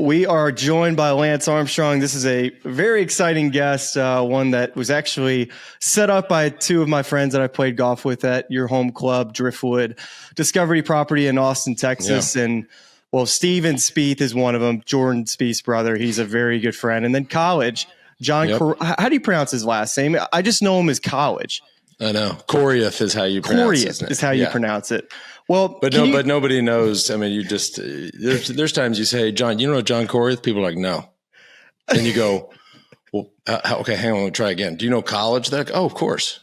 We are joined by Lance Armstrong. This is a very exciting guest, one that was actually set up by two of my friends that I played golf with at your home club, Driftwood Discovery Property in Austin, Texas. Yeah. And well, Steven Spieth is one of them, Jordan Spieth's brother. He's a very good friend. And then college, John, how do you pronounce his last name? I just know him as College. I know. Corieff is how you pronounce it. Is how you pronounce it. Well, but nobody knows. I mean, you just there's times you say, John, you know John Corieff? People are like, no. And you go, well, okay, hang on, we'll try again. Do you know College? They're like, oh, of course.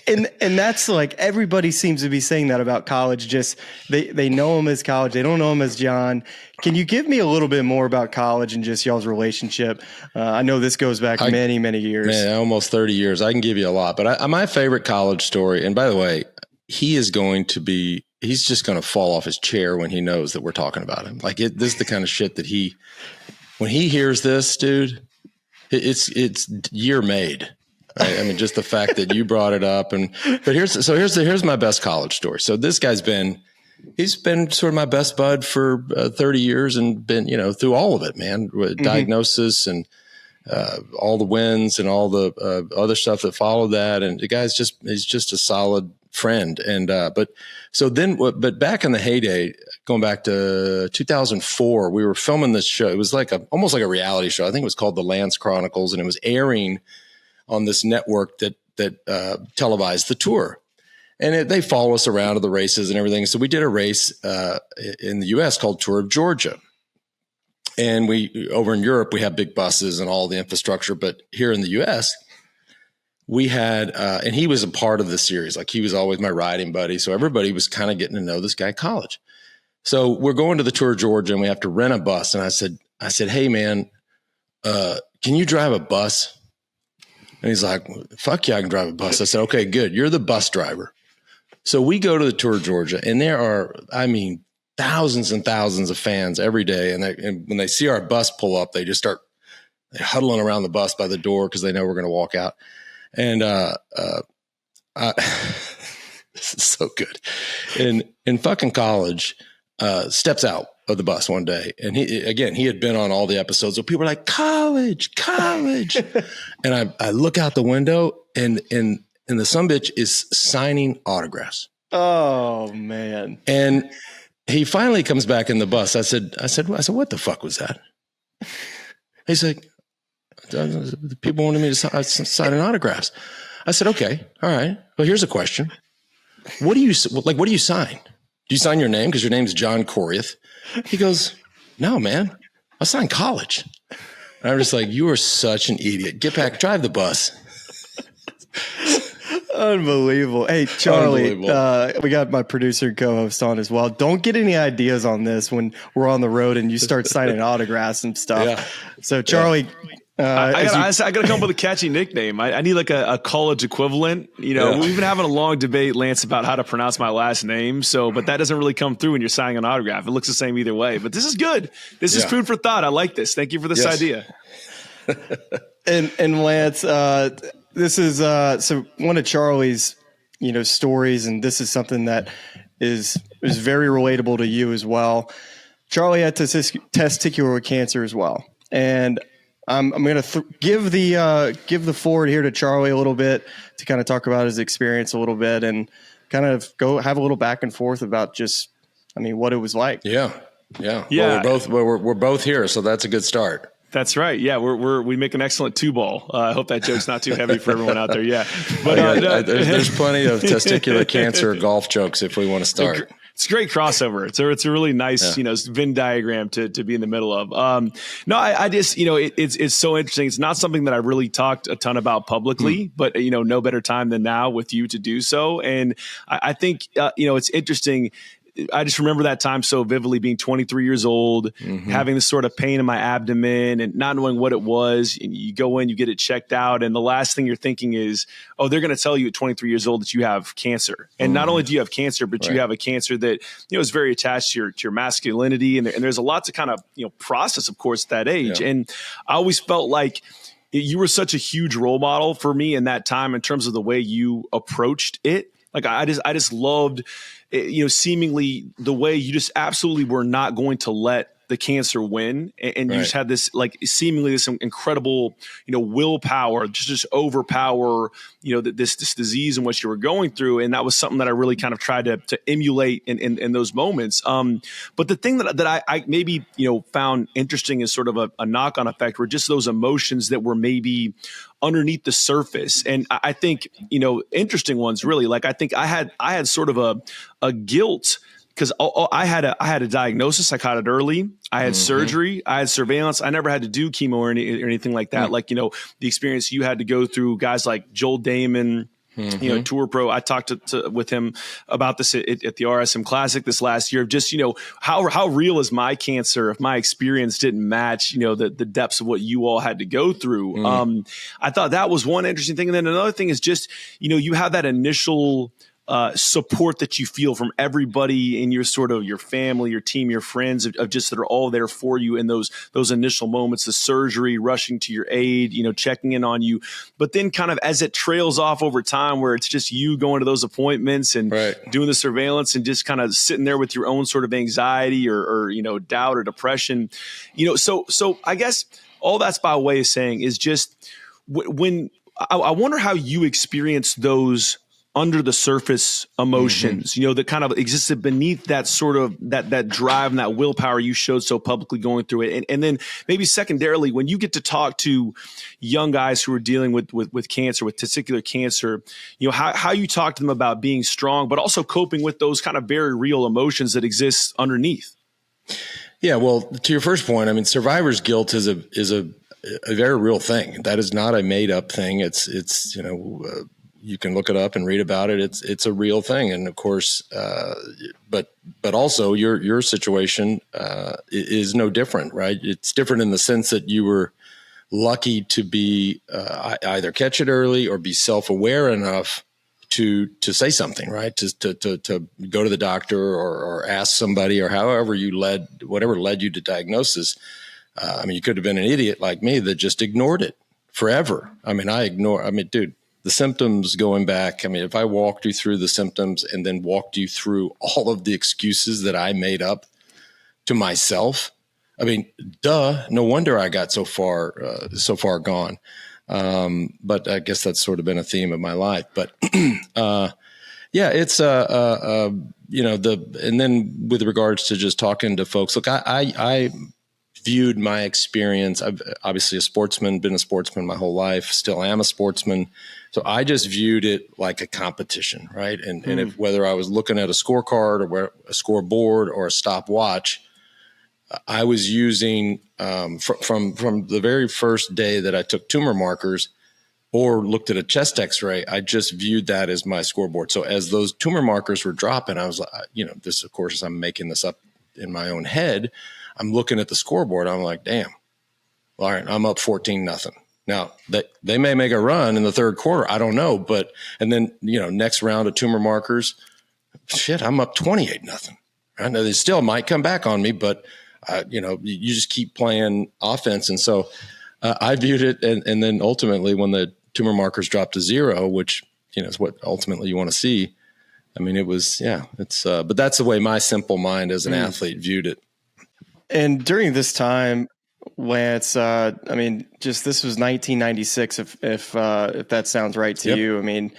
and that's like everybody seems to be saying that about College. Just they know him as College. They don't know him as John. Can you give me a little bit more about College and just y'all's relationship? I know this goes back many, many years. Man, almost 30 years. I can give you a lot. But my favorite College story, and by the way, he's just going to fall off his chair when he knows that we're talking about him. Like this is the kind of shit that when he hears this, dude, it's year made. Right? I mean, just the fact that you brought it up, but here's my best College story. So this guy's he's been sort of my best bud for 30 years and been, through all of it, man, with diagnosis and all the wins and all the other stuff that followed that. And the guy's he's just a solid friend. And, but back in the heyday, going back to 2004, we were filming this show. It was almost like a reality show. I think it was called The Lance Chronicles, and it was airing on this network that televised the tour. And they follow us around to the races and everything. So we did a race in the U.S. called Tour of Georgia. And over in Europe, we have big buses and all the infrastructure. But here in the U.S., we had, and he was a part of the series. Like he was always my riding buddy. So everybody was kind of getting to know this guy College. So we're going to the Tour of Georgia and we have to rent a bus. And I said, hey man, can you drive a bus? And he's like, fuck yeah, I can drive a bus. I said, okay, good. You're the bus driver. So we go to the Tour of Georgia and there are, thousands and thousands of fans every day. And when they see our bus pull up, they just start huddling around the bus by the door because they know we're going to walk out. And this is so good. In fucking College, steps out of the bus one day. And he had been on all the episodes. So people were like, College. And I look out the window and the sumbitch is signing autographs. Oh man. And he finally comes back in the bus. I said, what the fuck was that? He's like, people wanted me to sign autographs. I said, okay, all right. Well, here's a question. What do you sign? Do you sign your name? Because your name's John Corieff. He goes, no, man, I signed College. And I'm just like, you are such an idiot. Get back, drive the bus. Unbelievable. Hey, Charlie, we got my producer and co-host on as well. Don't get any ideas on this when we're on the road and you start signing autographs and stuff. Yeah. So, Charlie, I got to come up with a catchy nickname. I need like a college equivalent. We've been having a long debate, Lance, about how to pronounce my last name. But that doesn't really come through when you're signing an autograph. It looks the same either way. But this is good. This is food for thought. I like this. Thank you for this idea. and Lance, this is so one of Charlie's, stories, and this is something that is very relatable to you as well. Charlie had testicular cancer as well, and I'm going to give the forward here to Charlie a little bit to kind of talk about his experience a little bit and kind of go have a little back and forth about just, what it was like. Yeah. Well, we're both here, so that's a good start. That's right. Yeah, we make an excellent two ball. I hope that joke's not too heavy for everyone out there. Yeah, but there's plenty of testicular cancer golf jokes if we want to start. It's a great crossover. It's a really nice, Venn diagram to be in the middle of. I just, it's so interesting. It's not something that I really talked a ton about publicly, but no better time than now with you to do so. And I think, it's interesting. I just remember that time so vividly, being 23 years old, having this sort of pain in my abdomen and not knowing what it was. And you go in, you get it checked out. And the last thing you're thinking is, oh, they're going to tell you at 23 years old that you have cancer. And not only do you have cancer, but you have a cancer that, is very attached to your masculinity. And there's a lot to kind of, process, of course, at that age. Yeah. And I always felt like you were such a huge role model for me in that time in terms of the way you approached it. Like I just loved, seemingly the way you just absolutely were not going to let the cancer win, and you Right. just had this like seemingly this incredible, willpower, just overpower, this disease in what you were going through. And that was something that I really kind of tried to emulate in those moments. But the thing that I maybe, found interesting is sort of a knock-on effect were just those emotions that were maybe underneath the surface. And I think, interesting ones really, like I think I had sort of a guilt because I had a diagnosis. I caught it early. I had surgery. I had surveillance. I never had to do chemo or anything like that. Like, the experience you had to go through, guys like Joel Damon, Tour Pro. I talked with him about this at the RSM Classic this last year. Just, how real is my cancer if my experience didn't match, the depths of what you all had to go through. I thought that was one interesting thing. And then another thing is just, you have that initial support that you feel from everybody in your sort of your family, your team, your friends of just that are all there for you in those initial moments, the surgery, rushing to your aid, checking in on you. But then kind of as it trails off over time where it's just you going to those appointments and doing the surveillance and just kind of sitting there with your own sort of anxiety or doubt or depression, so I guess all that's by way of saying is just when I wonder how you experience those under the surface emotions, that kind of existed beneath that sort of that drive and that willpower you showed so publicly going through it. And then maybe secondarily, when you get to talk to young guys who are dealing with cancer, with testicular cancer, how you talk to them about being strong, but also coping with those kind of very real emotions that exist underneath. Yeah. Well, to your first point, I mean, survivor's guilt is a very real thing. That is not a made up thing. It's you can look it up and read about it. It's a real thing. And of course, but also your situation is no different, right? It's different in the sense that you were lucky to be either catch it early or be self-aware enough to say something, right? To go to the doctor or ask somebody or however whatever led you to diagnosis. I mean, you could have been an idiot like me that just ignored it forever. I mean, dude, the symptoms going back, I mean, if I walked you through the symptoms and then walked you through all of the excuses that I made up to myself, I mean, no wonder I got so far gone. But I guess that's sort of been a theme of my life. But yeah, it's and then with regards to just talking to folks, look, I viewed my experience. I've obviously been a sportsman my whole life, still am a sportsman. So I just viewed it like a competition, right? And if whether I was looking at a scorecard or a scoreboard or a stopwatch, I was using from the very first day that I took tumor markers or looked at a chest X-ray, I just viewed that as my scoreboard. So as those tumor markers were dropping, I was like, this, of course, I'm making this up in my own head. I'm looking at the scoreboard. I'm like, damn, all right, I'm up 14-0. Now they may make a run in the third quarter. I don't know. And then, next round of tumor markers, shit, I'm up 28-0. I know they still might come back on me, but you just keep playing offense. And so I viewed it. And then ultimately when the tumor markers dropped to 0, which, is what ultimately you want to see. I mean, it was, but that's the way my simple mind as an athlete viewed it. And during this time, Lance, this was 1996. If that sounds right to you, I mean,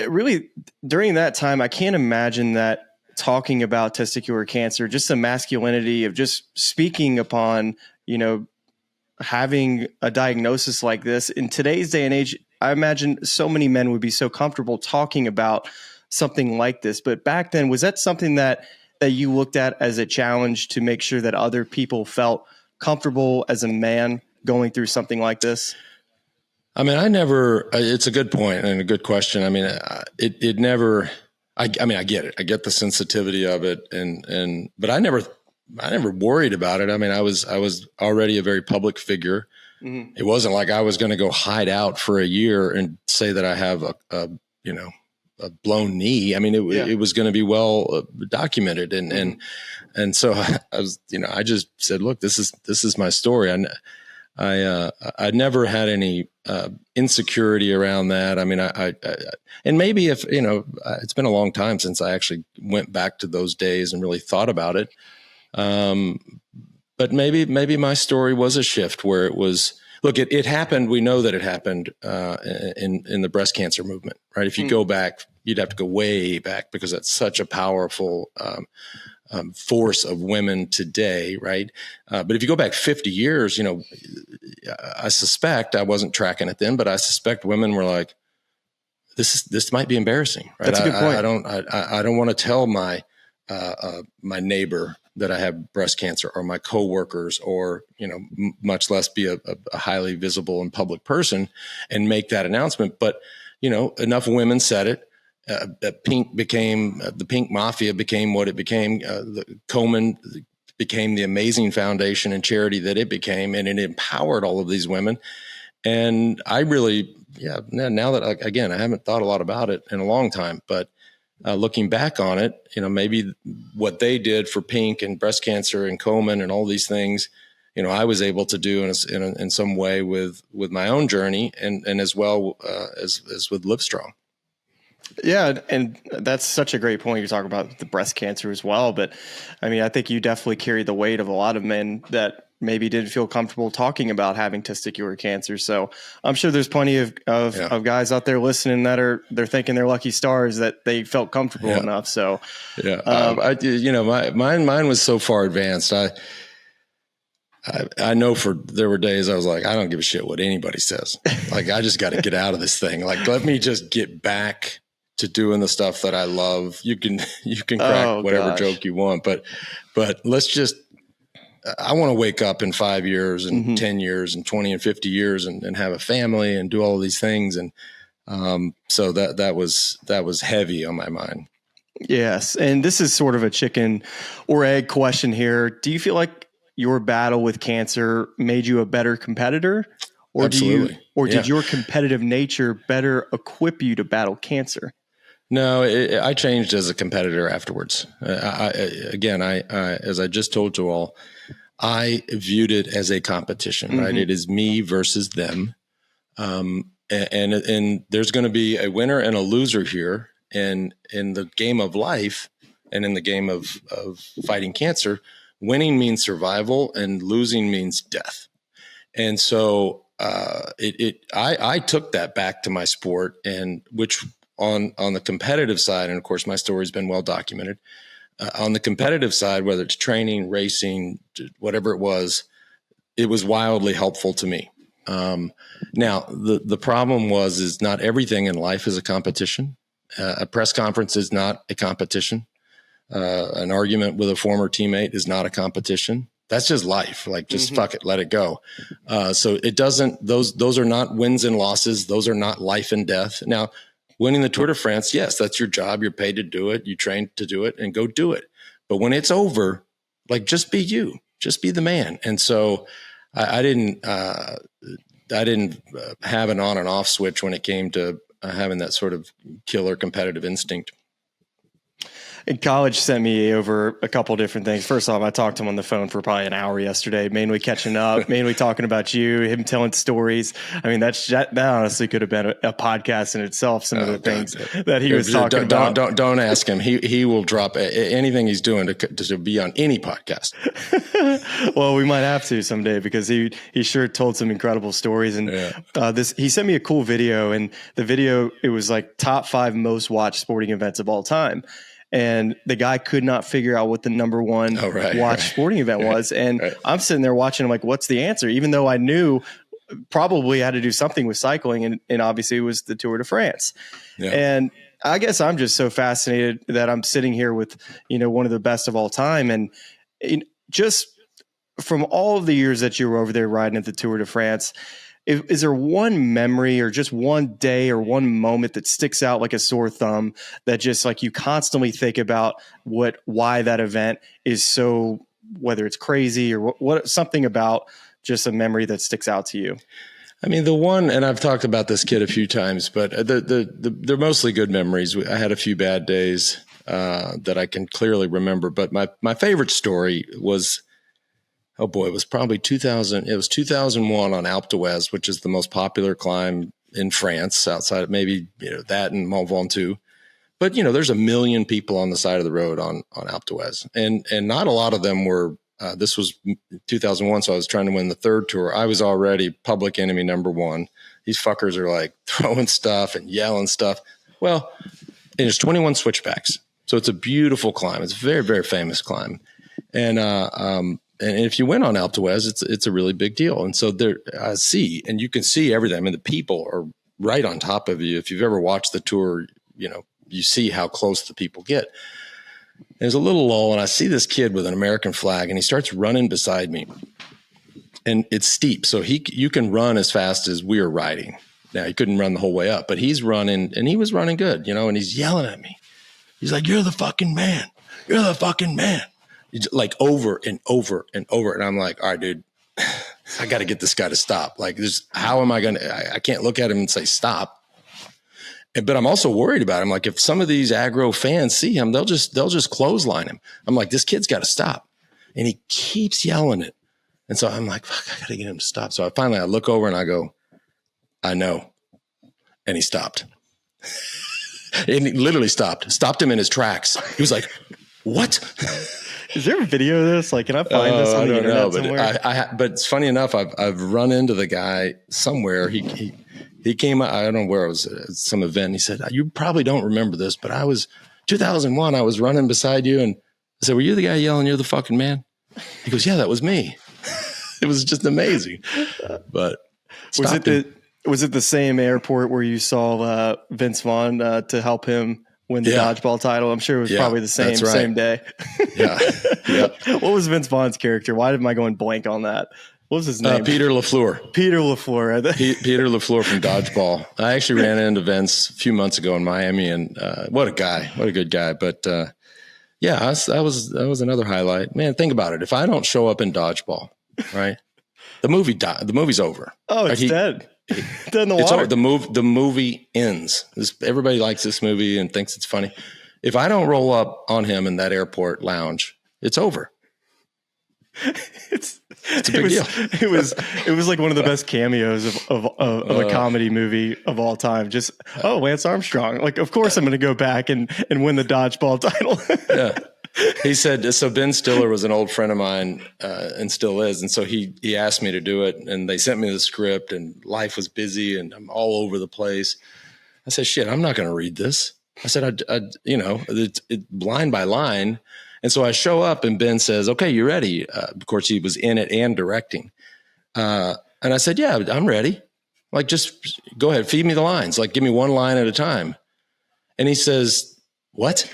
really during that time, I can't imagine that talking about testicular cancer, just the masculinity of just speaking upon, having a diagnosis like this in today's day and age. I imagine so many men would be so comfortable talking about something like this. But back then, was that something that you looked at as a challenge to make sure that other people felt comfortable as a man going through something like this? I mean, it's a good point and a good question. I mean, it never, I get it. I get the sensitivity of it. But I never worried about it. I mean, I was already a very public figure. Mm-hmm. It wasn't like I was going to go hide out for a year and say that I have a blown knee. I mean, it was going to be well documented. And so I was, I just said, look, this is my story. I never had any insecurity around that. I mean, and maybe if, it's been a long time since I actually went back to those days and really thought about it. But maybe my story was a shift where it was, look, it happened. We know that it happened in the breast cancer movement, right? If you go back, you'd have to go way back because that's such a powerful force of women today, right? But if you go back 50 years, I suspect, I wasn't tracking it then, but I suspect women were like, this might be embarrassing, right? That's a good point. I don't want to tell my neighbor that I have breast cancer, or my coworkers, or, much less be a highly visible and public person and make that announcement. But, enough women said it. The Pink Mafia became what it became. The Komen became the amazing foundation and charity that it became, and it empowered all of these women. And I really, now that, again, I haven't thought a lot about it in a long time, but looking back on it, maybe what they did for Pink and breast cancer and Komen and all these things, I was able to do in some way with my own journey, and as well as with Livestrong. Yeah, and that's such a great point. You're talking about the breast cancer as well, but I mean, I think you definitely carry the weight of a lot of men that maybe didn't feel comfortable talking about having testicular cancer. So I'm sure there's plenty of guys out there listening that they're thinking they're lucky stars that they felt comfortable enough. So mine was so far advanced. I know there were days I was like, I don't give a shit what anybody says. Like, I just got to get out of this thing. Like, let me just get back to doing the stuff that I love. You can crack whatever joke you want, but let's just, I want to wake up in 5 years and 10 years and 20 and 50 years and have a family and do all of these things. And so that was heavy on my mind. Yes. And this is sort of a chicken or egg question here. Do you feel like your battle with cancer made you a better competitor? Or Absolutely. Did your competitive nature better equip you to battle cancer? No, I changed as a competitor afterwards. As I just told you all, I viewed it as a competition, right? It is me versus them. And there's going to be a winner and a loser here. And in the game of life and in the game of fighting cancer, winning means survival and losing means death. And so I took that back to my sport, and which on the competitive side, and of course my story's been well documented, on the competitive side, whether it's training, racing, whatever it was wildly helpful to me. Now the problem is not everything in life is a competition. A press conference is not a competition. An argument with a former teammate is not a competition. That's just life. Like, just fuck it, let it go. So it doesn't, those are not wins and losses. Those are not life and death. Now, winning the Tour de France, yes, that's your job. You're paid to do it. You train to do it, and go do it. But when it's over, like, just be you, just be the man. And so I didn't have an on and off switch when it came to having that sort of killer competitive instinct. In college, sent me over a couple different things. First off, I talked to him on the phone for probably an hour yesterday, mainly catching up, mainly talking about you, him telling stories. I mean, that honestly could have been a podcast in itself. Some of the things that he was talking about. Don't ask him. He will drop anything he's doing to be on any podcast. Well, we might have to someday, because he sure told some incredible stories. And he sent me a cool video, and the video, it was like top 5 most watched sporting events of all time. And the guy could not figure out what the number one watch sporting event was. And I'm sitting there watching, I'm like, what's the answer? Even though I knew probably had to do something with cycling, and obviously it was the Tour de France. Yeah. And I guess I'm just so fascinated that I'm sitting here with, one of the best of all time. And just from all of the years that you were over there riding at the Tour de France, is there one memory or just one day or one moment that sticks out like a sore thumb, that just, like, you constantly think about why that event is so, whether it's crazy or what something about just a memory that sticks out to you? I mean, the one, and I've talked about this kid a few times, but they're mostly good memories. I had a few bad days that I can clearly remember, but my favorite story was, oh boy, it was probably 2000. It was 2001 on Alpe d'Huez, which is the most popular climb in France, outside of maybe that and Mont Ventoux. But there's a million people on the side of the road on Alpe d'Huez, and not a lot of them were. This was 2001, so I was trying to win the third tour. I was already public enemy number one. These fuckers are like throwing stuff and yelling stuff. Well, and there's 21 switchbacks, so it's a beautiful climb. It's a very, very famous climb, and if you win on Alpe d'Huez, it's a really big deal. And so there, and you can see everything. I mean, the people are right on top of you. If you've ever watched the tour, you see how close the people get. There's a little lull, and I see this kid with an American flag, and he starts running beside me. And it's steep, so you can run as fast as we are riding. Now, he couldn't run the whole way up, but he's running, and he was running good, and he's yelling at me. He's like, "You're the fucking man. You're the fucking man." He's like over and over and over. And I'm like, "All right, dude, I got to get this guy to stop. Like, how am I going to – I can't look at him and say stop." But I'm also worried about him. Like, if some of these aggro fans see him, they'll just clothesline him. I'm like, this kid's got to stop. And he keeps yelling it. And so I'm like, fuck, I got to get him to stop. So I look over and I go, "I know." And he stopped. And he literally stopped him in his tracks. He was like, "What?" Is there a video of this? Like, can I find this on the internet somewhere? But it's funny enough, I've run into the guy somewhere. He came, I don't know where it was, at some event. And he said, "You probably don't remember this, but 2001, I was running beside you." And I said, "Were you the guy yelling, 'You're the fucking man'?" He goes, "Yeah, that was me." It was just amazing. But was it the same airport where you saw Vince Vaughn to help him win the dodgeball title? I'm sure it was probably the same day. Yeah. Yeah. What was Vince Vaughn's character? Why am I going blank on that? What was his name? Peter LaFleur. Peter LaFleur. Peter LaFleur from Dodgeball. I actually ran into Vince a few months ago in Miami, and what a guy. What a good guy. But that was another highlight. Man, think about it. If I don't show up in Dodgeball, right, the movie's over. Oh, it's dead. Dead in the water. The movie ends. Everybody likes this movie and thinks it's funny. If I don't roll up on him in that airport lounge, it's over. It's a big deal. It was like one of the best cameos of a comedy movie of all time. Just, Lance Armstrong. Like, of course I'm going to go back and win the dodgeball title. Yeah. He said, so Ben Stiller was an old friend of mine and still is. And so he asked me to do it, and they sent me the script, and life was busy and I'm all over the place. I said, shit, I'm not going to read this. I said, it's line by line. And so I show up and Ben says, "Okay, you ready?" Of course, he was in it and directing. And I said, "Yeah, I'm ready. Like, just go ahead, feed me the lines. Like, give me one line at a time." And he says, "What?"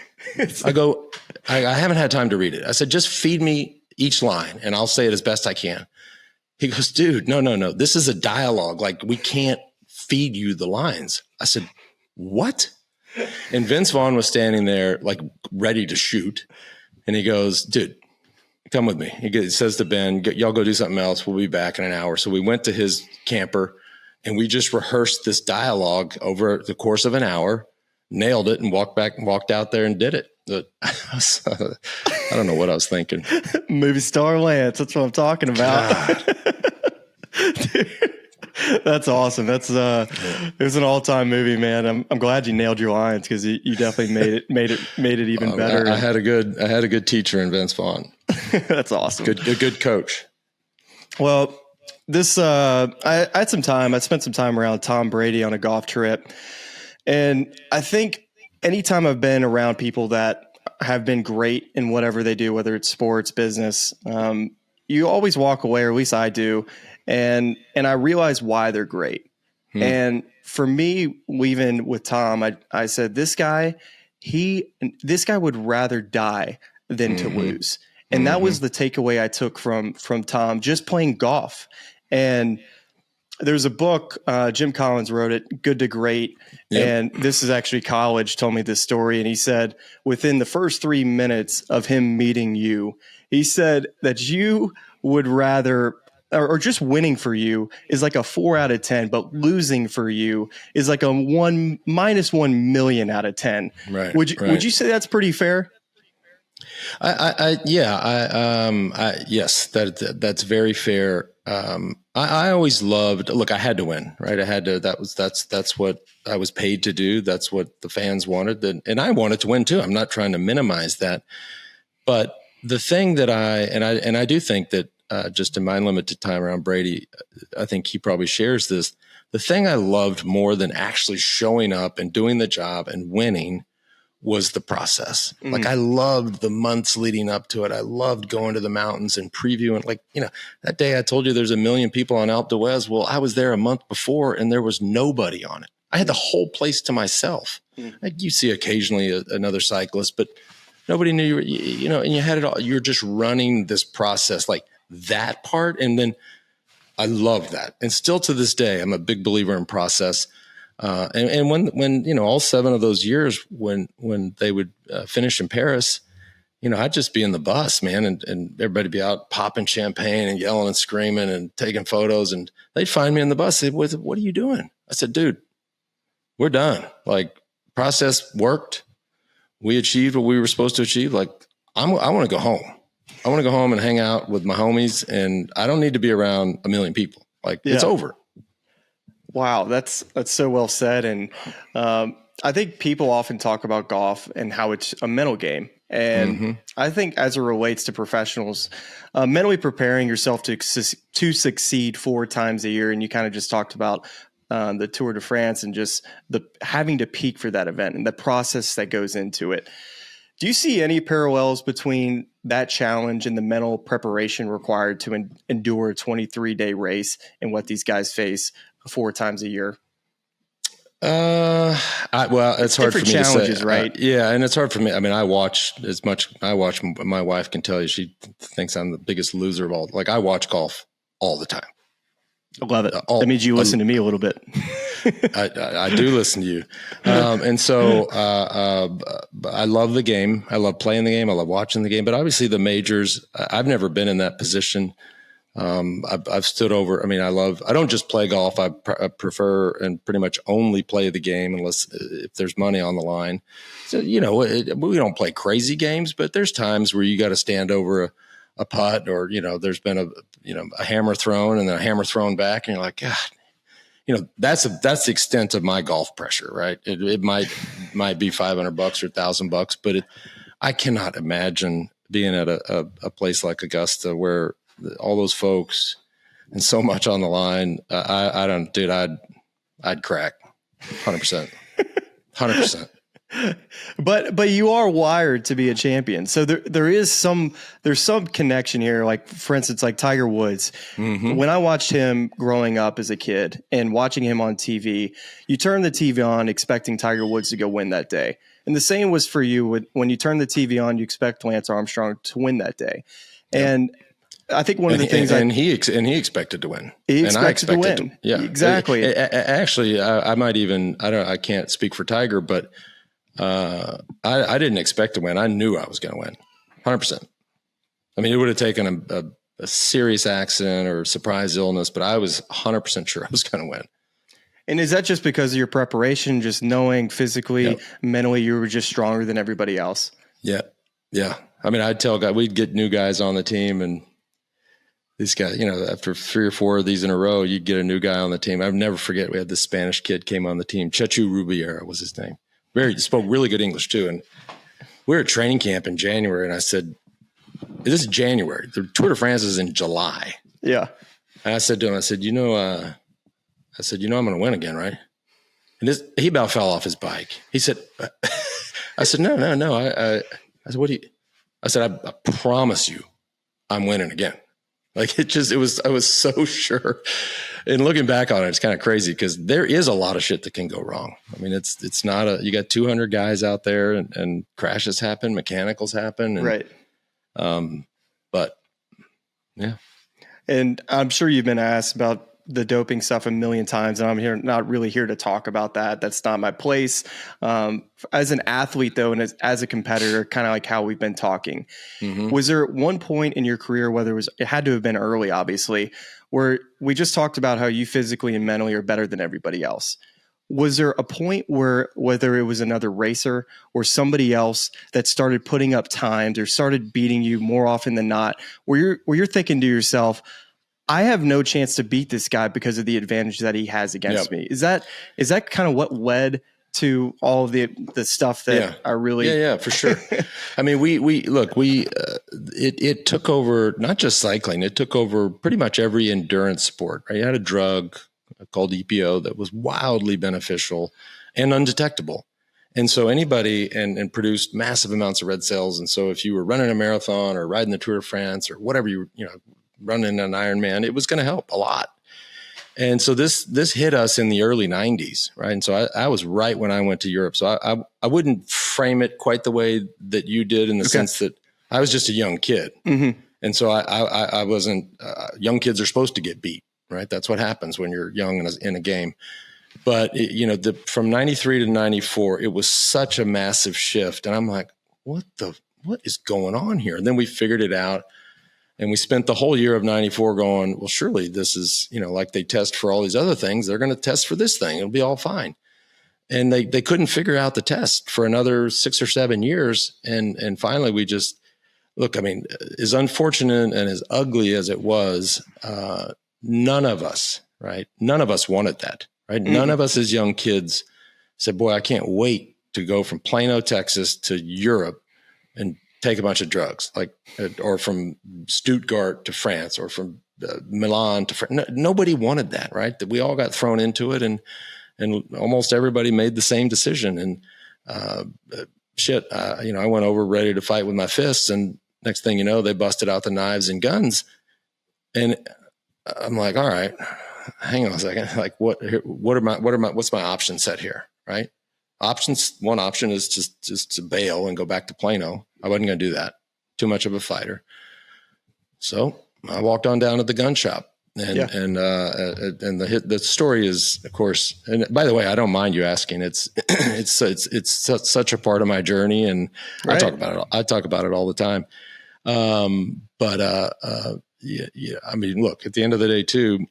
I go, I haven't had time to read it. I said, "Just feed me each line and I'll say it as best I can." He goes, "Dude, no. This is a dialogue. Like, we can't feed you the lines." I said, "What?" And Vince Vaughn was standing there, like, ready to shoot. And he goes, "Dude, come with me." He says to Ben, "Y'all go do something else. We'll be back in an hour." So we went to his camper and we just rehearsed this dialogue over the course of an hour, nailed it, and walked out there and did it. I don't know what I was thinking. Movie star Lance. That's what I'm talking about. Dude, that's awesome. It was an all-time movie, man. I'm glad you nailed your lines, because you definitely made it even better. I had a good teacher in Vince Vaughn. That's awesome. A good coach. Well, this I had some time. I spent some time around Tom Brady on a golf trip, and I think anytime I've been around people that have been great in whatever they do, whether it's sports, business, you always walk away, or at least I do, and I realize why they're great. And for me, even with Tom, I said, this guy would rather die than to lose. And that was the takeaway I took from Tom, just playing golf. And there's a book, Jim Collins wrote it, Good to Great. Yep. And this is actually college told me this story. And he said, within the first 3 minutes of him meeting you, he said that you would rather, or just winning for you is like a 4 out of 10, but losing for you is like a -1 million out of 10. Right. Would you say that's pretty fair? Yes, that's very fair. I always loved, look, I had to win, right? I had to, that's what I was paid to do. That's what the fans wanted. And I wanted to win too. I'm not trying to minimize that, but the thing that I do think that, just in my limited time around Brady, I think he probably shares this. The thing I loved more than actually showing up and doing the job and winning was the process. Like I loved the months leading up to it. I loved going to the mountains and previewing. Like, that day I told you there's 1 million people on Alpe d'Huez. Well, I was there a month before and there was nobody on it. I had the whole place to myself. Like you see occasionally another cyclist, but nobody knew and you had it all. You're just running this process, like that part. And then I love that. And still to this day, I'm a big believer in process. And when all 7 of those years when they would finish in Paris, I'd just be in the bus, man, and everybody be out popping champagne and yelling and screaming and taking photos, and they'd find me in the bus. They'd, what are you doing? I said, dude, we're done. Like, process worked. We achieved what we were supposed to achieve. Like, I want to go home. I want to go home and hang out with my homies, and I don't need to be around 1 million people. Like, it's over. Wow, that's so well said. And I think people often talk about golf and how it's a mental game. And I think as it relates to professionals, mentally preparing yourself to succeed 4 times a year. And you kind of just talked about the Tour de France and just the having to peak for that event and the process that goes into it. Do you see any parallels between that challenge and the mental preparation required to endure a 23-day race and what these guys face 4 times a year? Well, it's hard for me challenges, to say, right? Yeah. And it's hard for me. I mean, I watch, my wife can tell you, she thinks I'm the biggest loser of all. Like, I watch golf all the time. I love it. That means you listen to me a little bit. I do listen to you. And so, I love the game. I love playing the game. I love watching the game, but obviously the majors, I've never been in that position. I've stood over. I mean, I don't just play golf. I prefer and pretty much only play the game unless if there's money on the line. So, we don't play crazy games, but there's times where you got to stand over a putt, or, there's been a hammer thrown and then a hammer thrown back, and you're like, God, that's the extent of my golf pressure, right? It might be $500 or $1,000, but I cannot imagine being at a place like Augusta where all those folks and so much on the line. I don't, dude, I'd crack 100%, 100%. But you are wired to be a champion. So there's some connection here. Like, for instance, like Tiger Woods, when I watched him growing up as a kid and watching him on TV, you turn the TV on expecting Tiger Woods to go win that day. And the same was for you when you turn the TV on, you expect Lance Armstrong to win that day. Yeah. And I think one of the things he expected to win. He expected to win. Yeah, exactly. Actually, I can't speak for Tiger, but I didn't expect to win. I knew I was going to win 100%. I mean, it would have taken a serious accident or surprise illness, but I was 100% sure I was going to win. And is that just because of your preparation, just knowing physically, mentally, you were just stronger than everybody else? Yeah. Yeah. I mean, I'd tell guys, we'd get new guys on the team, and these guys, after 3 or 4 of these in a row, you'd get a new guy on the team. I'll never forget, we had this Spanish kid came on the team. Chechu Rubiera was his name. Spoke really good English too. And we were at training camp in January, and I said, this is January. The Tour de France is in July. Yeah. And I said to him, I'm going to win again, right? And he about fell off his bike. He said, I said, no. I said, I said, I promise you I'm winning again. Like, I was so sure. And looking back on it, it's kind of crazy because there is a lot of shit that can go wrong. I mean, it's not you got 200 guys out there, and crashes happen, mechanicals happen. And, right. But yeah. And I'm sure you've been asked about the doping stuff a million times, and I'm not really here to talk about that. That's not my place. As an athlete, though, and as a competitor, kind of like how we've been talking, was there one point in your career, it had to have been early, obviously, where we just talked about how you physically and mentally are better than everybody else? Was there a point where, whether it was another racer or somebody else that started putting up times or started beating you more often than not, where you're thinking to yourself, I have no chance to beat this guy because of the advantage that he has against me. Is that kind of what led to all of the stuff that are really for sure. I mean, it took over not just cycling, it took over pretty much every endurance sport. Right? You had a drug called EPO that was wildly beneficial and undetectable. And so anybody and produced massive amounts of red cells. And so if you were running a marathon or riding the Tour de France or whatever running an Ironman, it was going to help a lot. And so this hit us in the early 90s, right? And so I was right when I went to Europe. So I wouldn't frame it quite the way that you did in the sense that I was just a young kid. Mm-hmm. And so I wasn't, young kids are supposed to get beat, right? That's what happens when you're young in a game. But from 93 to 94, it was such a massive shift. And I'm like, what is going on here? And then we figured it out. And we spent the whole year of 94 going, well, surely this is, like they test for all these other things. They're going to test for this thing. It'll be all fine. And they couldn't figure out the test for another 6 or 7 years. And finally we just, look, I mean, as unfortunate and as ugly as it was, none of us wanted that, right? Mm-hmm. None of us as young kids said, boy, I can't wait to go from Plano, Texas to Europe and take a bunch of drugs, or from Stuttgart to France, or from Milan to France. Nobody wanted that, right? That we all got thrown into it, and almost everybody made the same decision. And I went over ready to fight with my fists, and next thing you know, they busted out the knives and guns, and I'm like, all right, hang on a second, like what's my option set here, right? One option is just to bail and go back to Plano. I wasn't going to do that. Too much of a fighter. So I walked on down to the gun shop, and the story is, of course. And by the way, I don't mind you asking. It's such a part of my journey, and right. I talk about it all the time. I mean, look, at the end of the day, too.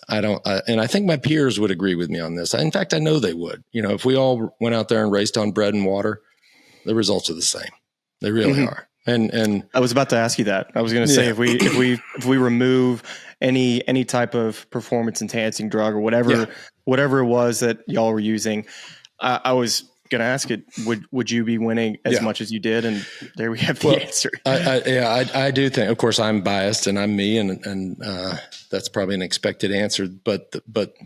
And I think my peers would agree with me on this. In fact, I know they would. If we all went out there and raced on bread and water, the results are the same. They really are. And I was about to ask you that. I was going to say if we remove any type of performance enhancing drug or whatever it was that y'all were using, I was going to ask it. Would you be winning as much as you did? And there we have the answer. I do think. Of course, I'm biased, and I'm me, and that's probably an expected answer. But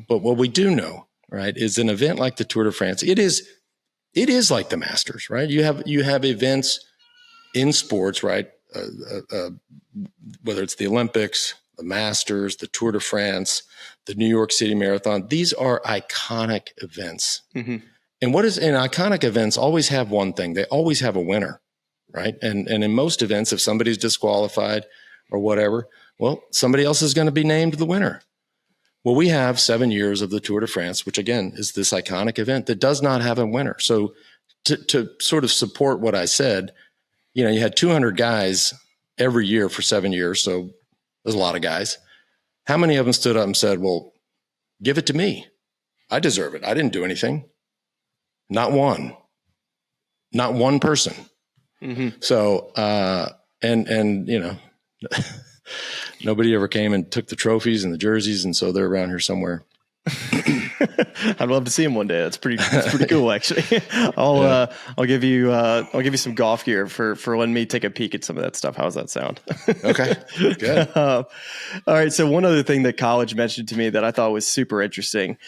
what we do know, right, is an event like the Tour de France. It is like the Masters, right? You have events in sports, right? Whether it's the Olympics, the Masters, the Tour de France, the New York City Marathon. These are iconic events. Mm-hmm. And iconic events always have one thing. They always have a winner, right? And in most events, if somebody's disqualified or whatever, well, somebody else is going to be named the winner. Well, we have 7 years of the Tour de France, which again is this iconic event that does not have a winner. So to sort of support what I said, you had 200 guys every year for 7 years. So there's a lot of guys. How many of them stood up and said, well, give it to me. I deserve it. I didn't do anything. Not one person. Mm-hmm. So, nobody ever came and took the trophies and the jerseys. And so they're around here somewhere. I'd love to see him one day. That's pretty cool, actually. I'll give you some golf gear for letting me take a peek at some of that stuff. How's that sound? Okay, good. All right. So one other thing that college mentioned to me that I thought was super interesting,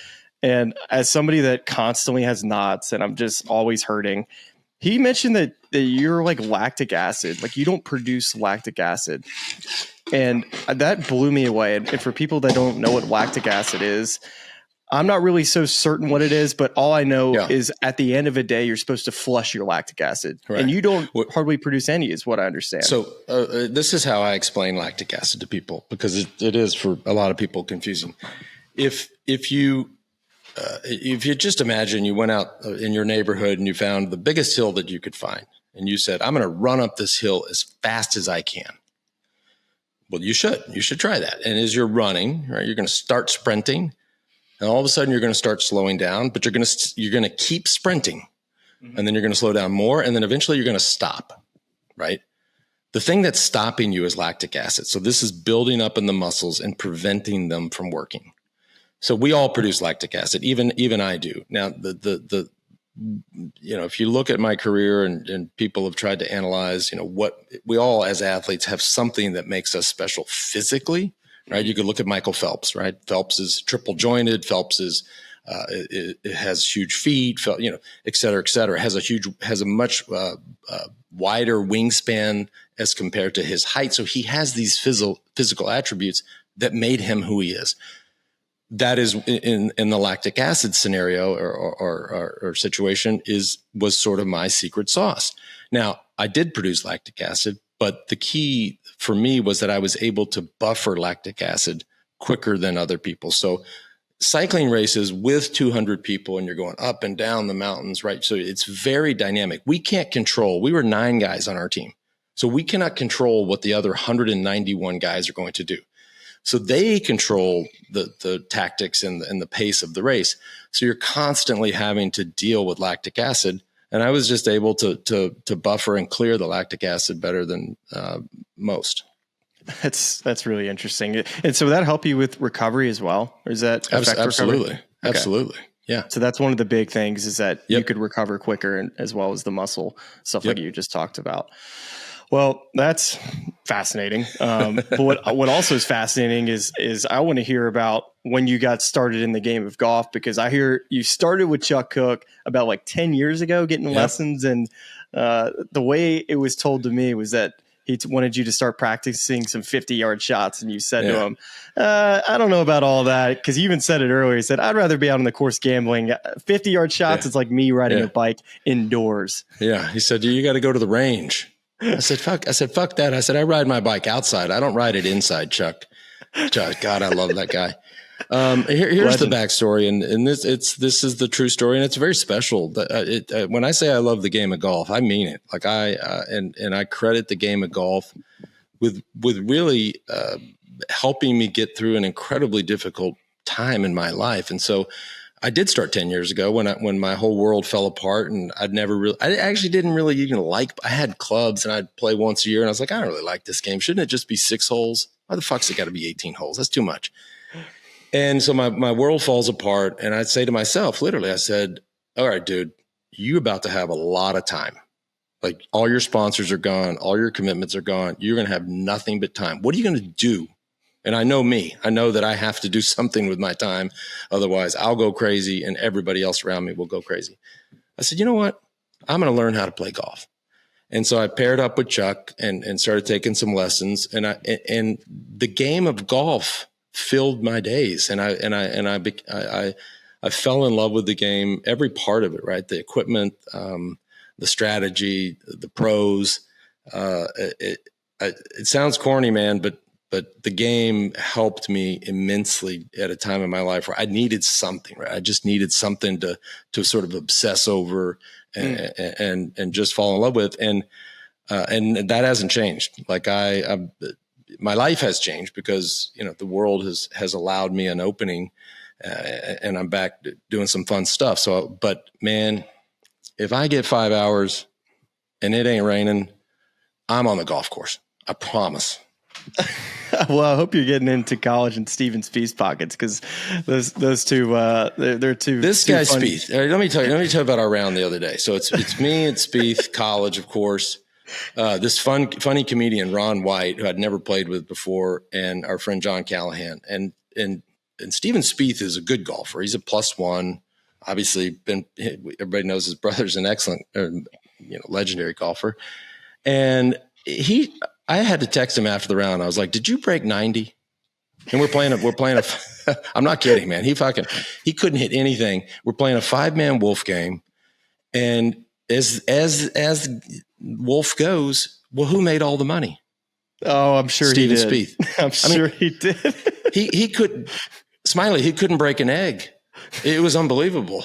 and as somebody that constantly has knots and I'm just always hurting, he mentioned that you're like lactic acid, like you don't produce lactic acid. And that blew me away. And for people that don't know what lactic acid is, I'm not really so certain what it is, but all I know is at the end of a day, you're supposed to flush your lactic acid. Right. And you don't hardly produce any is what I understand. So this is how I explain lactic acid to people, because it is for a lot of people confusing. If you just imagine you went out in your neighborhood and you found the biggest hill that you could find, and you said, I'm going to run up this hill as fast as I can. Well, you should try that. And as you're running, right, you're going to start sprinting, and all of a sudden you're going to start slowing down, but you're going to keep sprinting, and then you're going to slow down more, and then eventually you're going to stop, right? The thing that's stopping you is lactic acid. So this is building up in the muscles and preventing them from working. So we all produce lactic acid, even I do. Now, if you look at my career and people have tried to analyze, what we all as athletes have something that makes us special physically, right? You could look at Michael Phelps, right? Phelps is triple jointed. Phelps is, it has huge feet, et cetera, has a much wider wingspan as compared to his height. So he has these physical attributes that made him who he is. That is in the lactic acid scenario or situation was sort of my secret sauce. Now, I did produce lactic acid, but the key for me was that I was able to buffer lactic acid quicker than other people. So cycling races with 200 people and you're going up and down the mountains, right? So it's very dynamic. We were 9 guys on our team. So we cannot control what the other 191 guys are going to do. So they control the tactics and the pace of the race. So you're constantly having to deal with lactic acid. And I was just able to buffer and clear the lactic acid better than most. That's really interesting. And so that help you with recovery as well? Or is that affect absolutely recovery? Absolutely. Yeah. So that's one of the big things is that you could recover quicker and as well as the muscle stuff like you just talked about. Well, that's fascinating. But what also is fascinating is I want to hear about when you got started in the game of golf, because I hear you started with Chuck Cook about like 10 years ago getting lessons. And the way it was told to me was that he wanted you to start practicing some 50-yard shots. And you said to him, I don't know about all that. Because you even said it earlier. He said, I'd rather be out on the course gambling. 50-yard shots, it's like me riding a bike indoors. Yeah. He said, you got to go to the range. I said, fuck that. I said, I ride my bike outside. I don't ride it inside, Chuck. God, I love that guy. Here's the backstory. And this is the true story. And it's very special. When I say I love the game of golf, I mean it. Like and I credit the game of golf with really helping me get through an incredibly difficult time in my life. And so I did start 10 years ago when my whole world fell apart, and I actually didn't really even I had clubs and I'd play once a year, and I was like, I don't really like this game. Shouldn't it just be 6 holes? Why the fuck's it got to be 18 holes? That's too much. And so my world falls apart, and I'd say to myself, literally, I said, all right, dude, you about to have a lot of time. Like all your sponsors are gone. All your commitments are gone. You're going to have nothing but time. What are you going to do? And I know me. I know that I have to do something with my time. Otherwise, I'll go crazy and everybody else around me will go crazy. I said, you know what? I'm going to learn how to play golf. And so I paired up with Chuck and started taking some lessons. And the game of golf filled my days. And I fell in love with the game, every part of it, right? The equipment, the strategy, the pros. It sounds corny, man, but the game helped me immensely at a time in my life where I needed something, right? I just needed something to sort of obsess over and just fall in love with. And that hasn't changed. Like my life has changed because, the world has allowed me an opening and I'm back doing some fun stuff. So, but man, if I get 5 hours and it ain't raining, I'm on the golf course. I promise. Well, I hope you're getting into college and Stephen Spieth's pockets, because those two, they're two. This guy Spieth. Let me tell you about our round the other day. So it's me and Spieth, college, of course. This funny comedian Ron White, who I'd never played with before, and our friend John Callahan. And Stephen Spieth is a good golfer. He's a +1. Obviously, everybody knows his brother's an excellent, legendary golfer, and I had to text him after the round. I was like, did you break 90? And we're playing a, I'm not kidding, man. He couldn't hit anything. We're playing a 5-man Wolf game. And as Wolf goes, well, who made all the money? Oh, I'm sure Stephen he did. Spieth. I'm sure he did. he couldn't break an egg. It was unbelievable.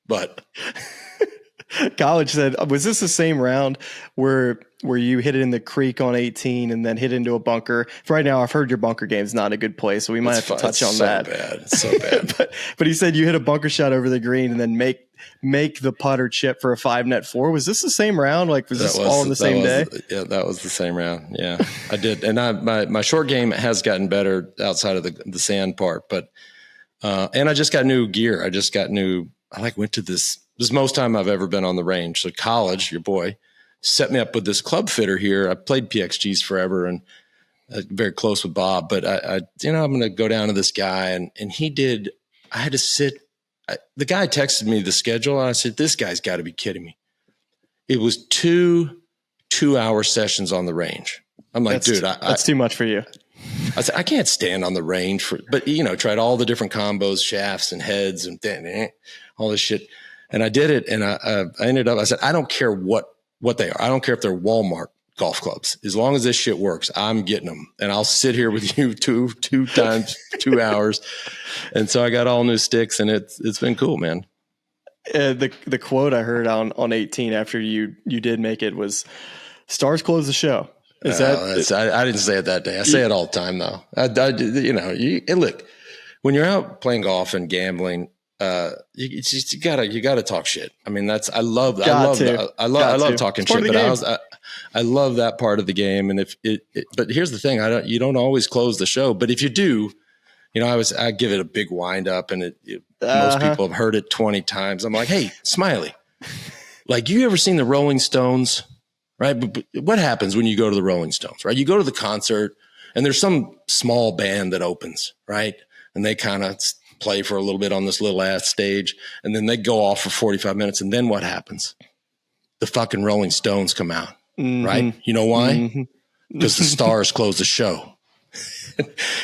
But College said, was this the same round where where you hit it in the creek on 18 and then hit into a bunker. For right now, I've heard your bunker game is not in a good place, so we might have to touch on that. It's so bad. but he said you hit a bunker shot over the green and then make the putter chip for a 5-net 4. Was this the same round? Like, was this all in the same day? Yeah, that was the same round. Yeah, I did. And my short game has gotten better outside of the sand part, but and I just got new gear. I went to this is most time I've ever been on the range. So college, your boy set me up with this club fitter here. I played PXGs forever and very close with Bob, but I'm going to go down to this guy and he did, I had to sit. The guy texted me the schedule and I said, this guy's got to be kidding me. It was 2-hour sessions on the range. I'm like, that's too much for you. I said, I can't stand on the range but tried all the different combos, shafts and heads and all this shit. And I did it. And I ended up, I said, I don't care what they are. I don't care if they're Walmart golf clubs. As long as this shit works, I'm getting them. And I'll sit here with you two times 2 hours. And so I got all new sticks and it's been cool, man. The quote I heard on 18 after you did make it was, "Stars close the show." I didn't say it that day. I say it all the time though. Look, when you're out playing golf and gambling, you gotta talk shit. I mean, I love talking shit, but I love that part of the game. And but here's the thing, you don't always close the show, but if you do, I give it a big wind up and most people have heard it 20 times. I'm like, hey, Smylie, like, you ever seen the Rolling Stones? Right. But what happens when you go to the Rolling Stones, right? You go to the concert and there's some small band that opens, right? And they kind of play for a little bit on this little ass stage and then they go off for 45 minutes. And then what happens? The fucking Rolling Stones come out, right? You know why? Because the Stars close the show.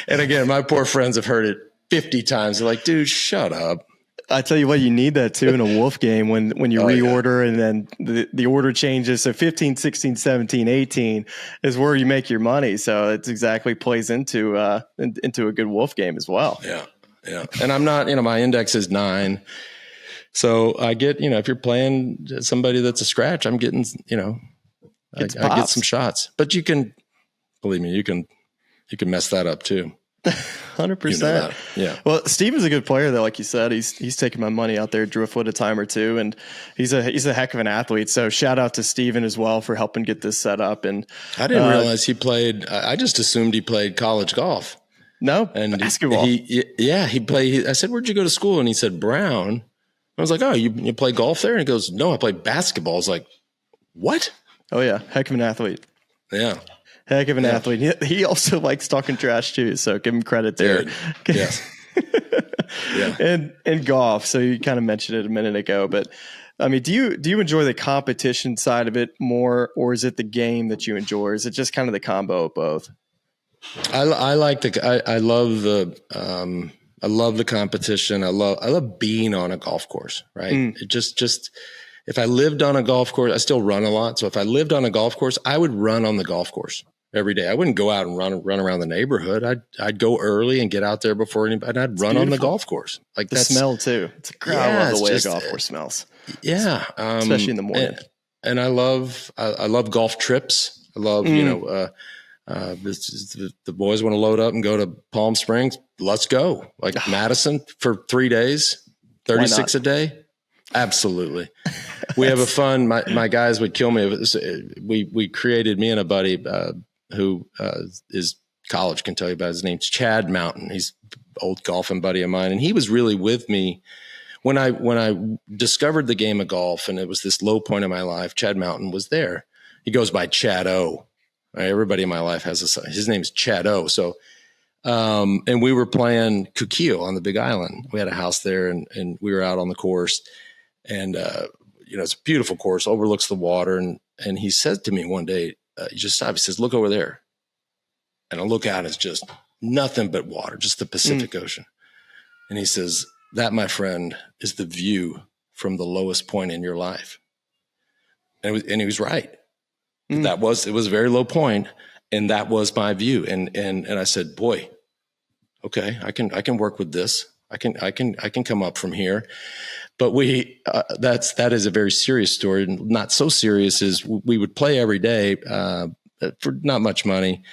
And again, my poor friends have heard it 50 times. They're like, dude, shut up. I tell you what, you need that too in a wolf game when you reorder and then the order changes. So 15, 16, 17, 18 is where you make your money. So it's exactly plays into a good wolf game as well. Yeah. Yeah. And I'm not, my index is 9. So I get, if you're playing somebody that's a scratch, I'm getting, I get some shots, but you can, believe me, you can mess that up too. 100%. Yeah. Well, Steven's a good player though. Like you said, he's taking my money out there, driftwood a time or two, and he's a heck of an athlete. So shout out to Steven as well for helping get this set up. And I didn't realize he played. I just assumed he played college golf. No, and basketball. He played. I said, "Where'd you go to school?" And he said, "Brown." I was like, "Oh, you play golf there?" And he goes, "No, I play basketball." I was like, "What?" Oh yeah, heck of an athlete. Yeah. Heck of an athlete. He also likes talking trash too, so give him credit there. Yes. Yeah. And golf. So you kind of mentioned it a minute ago, but I mean, do you enjoy the competition side of it more, or is it the game that you enjoy? Or is it just kind of the combo of both? I love the competition. I love being on a golf course, right? It just if I lived on a golf course, I still run a lot. So if I lived on a golf course, I would run on the golf course every day. I wouldn't go out and run around the neighborhood. I'd go early and get out there before anybody, and I'd run on the golf course. Like the smell too. It's a crowd. I love the way a golf course smells. Yeah. Especially in the morning. And I love golf trips. I love, the boys want to load up and go to Palm Springs. Let's go. Like Madison for 3 days, 36 a day. Absolutely. We have a fun, my guys would kill me. We created, me and a buddy, who is college, can tell you about his name's Chad Mountain. He's an old golfing buddy of mine. And he was really with me when I discovered the game of golf, and it was this low point in my life. Chad Mountain was there. He goes by Chad O. Right? Everybody in my life has his name's Chad O. So, and we were playing Kukio on the Big Island. We had a house there and we were out on the course, and, it's a beautiful course, overlooks the water. And he said to me one day, he just stopped. He says, "Look over there." And I look out, it's just nothing but water, just the Pacific Ocean. And he says, "That, my friend, is the view from the lowest point in your life." And he was right. It was a very low point, and that was my view. And I said, "Boy, okay, I can work with this. I can come up from here. But that is a very serious story. And not so serious is we would play every day for not much money.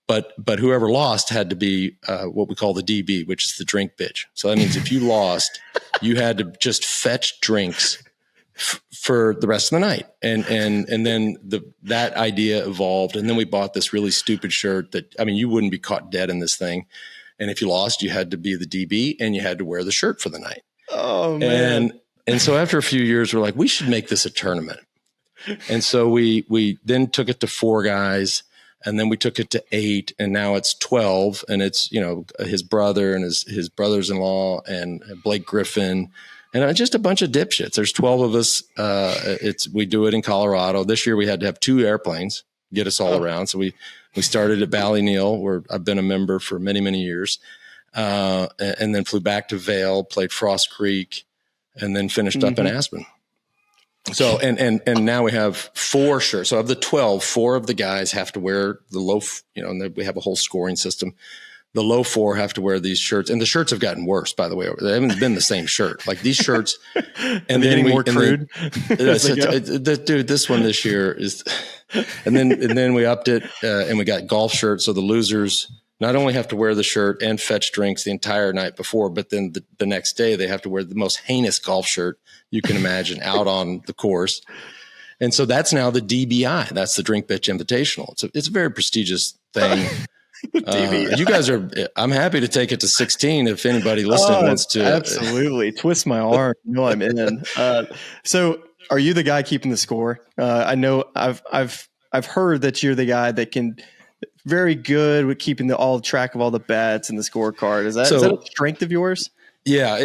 But whoever lost had to be what we call the DB, which is the drink bitch. So that means if you lost, you had to just fetch drinks for the rest of the night. And then that idea evolved. And then we bought this really stupid shirt that, I mean, you wouldn't be caught dead in this thing. And if you lost, you had to be the DB and you had to wear the shirt for the night. Oh, man. And so after a few years, we're like, we should make this a tournament. And so we then took it to 4 guys. And then we took it to 8, and now it's 12. And it's, his brother and his brothers-in-law and Blake Griffin and just a bunch of dipshits. There's 12 of us. We do it in Colorado. This year we had to have 2 airplanes get us all around. So we started at Ballyneal, where I've been a member for many, many years. And then flew back to Vail, played Frost Creek, and then finished up in Aspen. So, and now we have 4 shirts. So of the 12, 4 of the guys have to wear the low, and we have a whole scoring system. The low 4 have to wear these shirts, and the shirts have gotten worse, by the way. They haven't been the same shirt. Like these shirts, and then getting more crude. Dude, this one this year is, and then we upped it, and we got golf shirts. So the losers not only have to wear the shirt and fetch drinks the entire night before, but then the next day they have to wear the most heinous golf shirt you can imagine out on the course. And so that's now the DBI. That's the Drink Bitch Invitational. It's a very prestigious thing. You guys I'm happy to take it to 16 if anybody listening wants to. Absolutely. Twist my arm. I'm in. So are you the guy keeping the score? I know I've heard that you're the guy that can very good with keeping all track of all the bets and the scorecard. Is that a strength of yours? Yeah,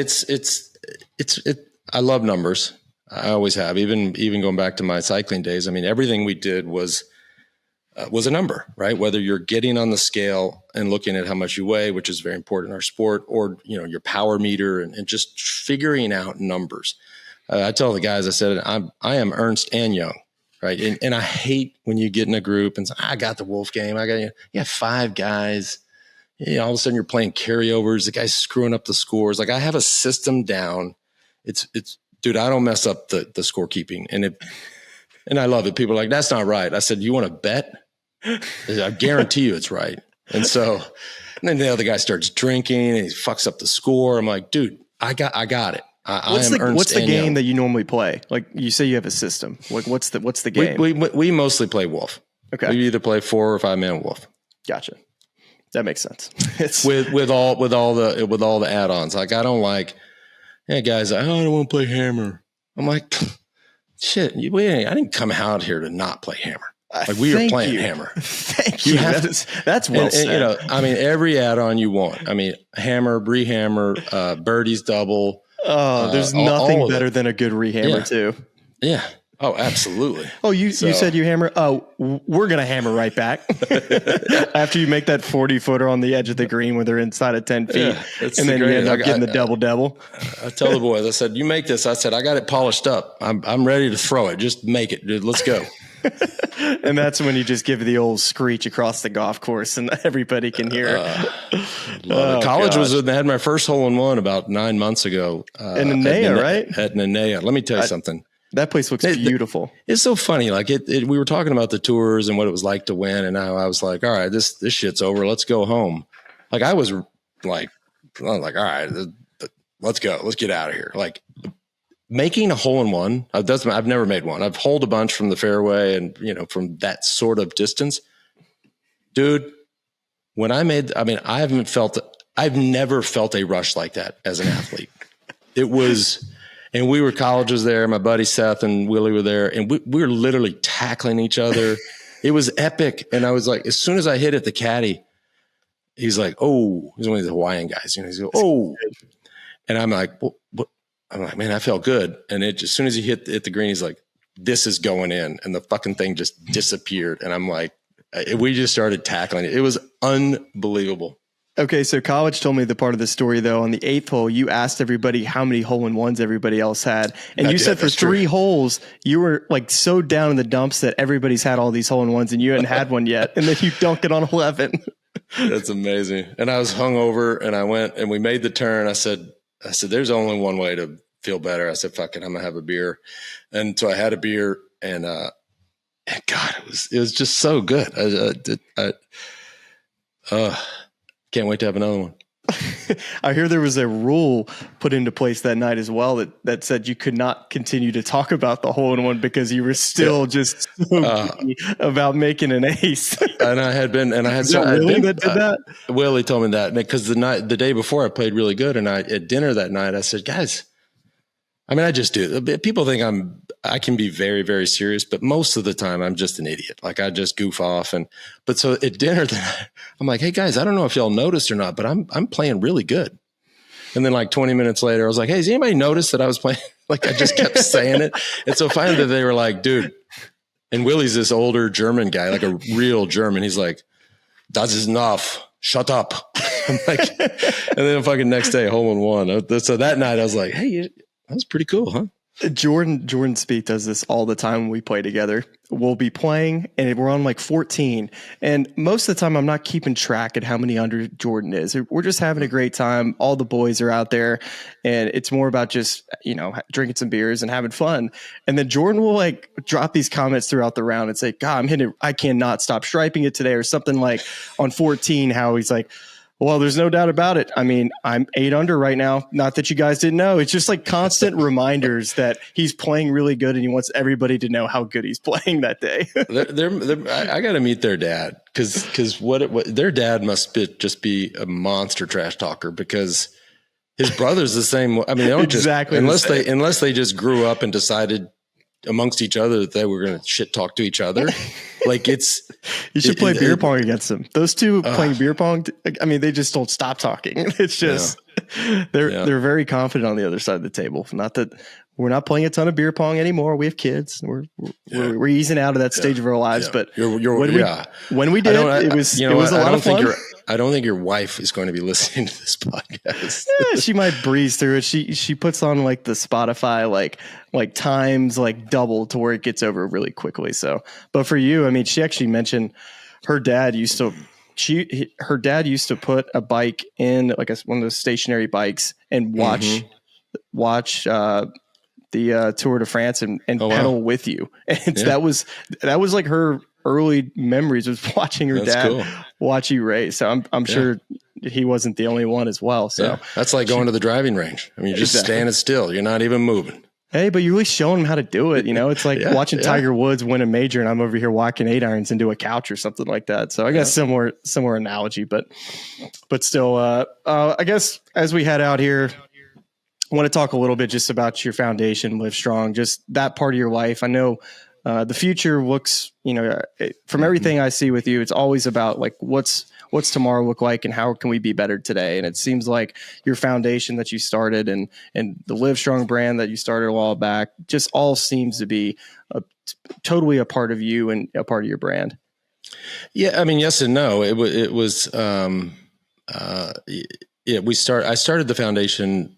I love numbers. I always have, even going back to my cycling days. I mean, everything we did was a number, right? Whether you're getting on the scale and looking at how much you weigh, which is very important in our sport, or, your power meter and just figuring out numbers. I tell the guys, I said, I am Ernst and Young. Right. And I hate when you get in a group and say, I got the Wolf game. You have 5 guys, all of a sudden you're playing carryovers. The guy's screwing up the scores. Like I have a system down. It's dude, I don't mess up the scorekeeping. And I love it. People are like, that's not right. I said, you want to bet? I guarantee you it's right. And then the other guy starts drinking and he fucks up the score. I'm like, dude, I got it. What's the game that you normally play? Like you say you have a system. Like what's the game? We mostly play Wolf. Okay. We either play 4 or 5 man Wolf. Gotcha. That makes sense. with all the add-ons. Like I don't like, hey guys, I don't want to play Hammer. I'm like, shit, I didn't come out here to not play Hammer. Like we are playing Hammer. Thank you. That's well said. I mean, every add-on you want. I mean, Hammer, re-hammer, birdies double. Oh, there's nothing better than a good rehammer too. Yeah. Oh, absolutely. Oh, you said you hammer. Oh, we're going to hammer right back. After you make that 40-footer on the edge of the green where they're inside of 10 feet. Yeah, and then you end up getting the double. I tell the boys, I said, you make this. I said, I got it polished up. I'm ready to throw it. Just make it, dude. Let's go. And that's when you just give the old screech across the golf course and everybody can hear it. College I had my first hole-in-one about 9 months ago. In Nenea, right? At Nenea. Let me tell you something. That place looks beautiful. It's so funny. Like we were talking about the tours and what it was like to win. And I was like, all right, this shit's over. Let's go home. Like I was like, all right, let's go. Let's get out of here. Like making a hole-in-one. I've never made one. I've holed a bunch from the fairway and, from that sort of distance, dude, I've never felt a rush like that as an athlete. It was, and we were colleges there. My buddy Seth and Willie were there, and we were literally tackling each other. It was epic. And I was like, as soon as I hit it, the caddy, he's like, oh, he's one of the Hawaiian guys. He's like, oh, and I'm like, what? I'm like, man, I felt good. And as soon as he hit the green, he's like, this is going in. And the fucking thing just disappeared. And I'm like, we just started tackling it. It was unbelievable. Okay, so college told me the part of the story, though. On the 8th hole, you asked everybody how many hole-in-ones everybody else had. And you said for 3 holes, you were like so down in the dumps that everybody's had all these hole-in-ones and you hadn't had one yet. And then you dunk it on 11. That's amazing. And I was hungover, and I went and we made the turn. I said, there's only one way to feel better. I said, fuck it, I'm gonna have a beer. And so I had a beer, and God, it was just so good. Can't wait to have another one. I hear there was a rule put into place that night as well that said you could not continue to talk about the hole in one because you were still just so about making an ace. And I had been, and I had that did that. Willie told me that because the day before I played really good, and at dinner that night I said, guys, I mean, I just do. People think I can be very, very serious, but most of the time I'm just an idiot. Like I just goof off. But so at dinner, I'm like, hey guys, I don't know if y'all noticed or not, but I'm playing really good. And then like 20 minutes later, I was like, hey, has anybody noticed that I was playing? Like I just kept saying it. And so finally they were like, dude, and Willie's this older German guy, like a real German. He's like, das ist enough. Shut up. I'm like, and then the fucking next day, hole in one. So that night I was like, hey, that was pretty cool, huh? Jordan Spieth does this all the time when we play together. We'll be playing and we're on like 14. And most of the time I'm not keeping track at how many under Jordan is. We're just having a great time. All the boys are out there and it's more about just, drinking some beers and having fun. And then Jordan will like drop these comments throughout the round and say, God, I'm hitting it. I cannot stop striping it today, or something like on 14, how he's like, well, there's no doubt about it. I mean, I'm 8 under right now. Not that you guys didn't know. It's just like constant reminders that he's playing really good, and he wants everybody to know how good he's playing that day. I got to meet their dad because what their dad must just be a monster trash talker, because his brother's the same. I mean, they don't exactly unless they just grew up and decided amongst each other that they were going to shit talk to each other. Like you should play beer pong against them. Those two playing beer pong. I mean, they just don't stop talking. It's just, they're very confident on the other side of the table. Not that we're not playing a ton of beer pong anymore. We have kids. We're easing out of that stage of our lives. But when we did, it was a lot of fun. I don't think your wife is going to be listening to this podcast. Yeah, she might breeze through it. She puts on like the Spotify like times like double to where it gets over really quickly. So, but for you, I mean, she actually mentioned her dad used to put a bike in like one of those stationary bikes and watch the Tour de France and pedal with you. And that was like her early memories was watching her dad watch you race. So I'm sure he wasn't the only one as well. So that's like going to the driving range. I mean, you're just standing still. You're not even moving. Hey, but you're really showing him how to do it. It's like watching Tiger Woods win a major, and I'm over here walking 8 irons into a couch or something like that. So I guess similar analogy, but still, I guess as we head out here, I want to talk a little bit just about your foundation, Live Strong, just that part of your life. I know the future looks, from everything I see with you, it's always about like what's tomorrow look like and how can we be better today. And it seems like your foundation that you started and the Live Strong brand that you started a while back just all seems to be totally a part of you and a part of your brand. Yeah, I mean, yes and no. I started the foundation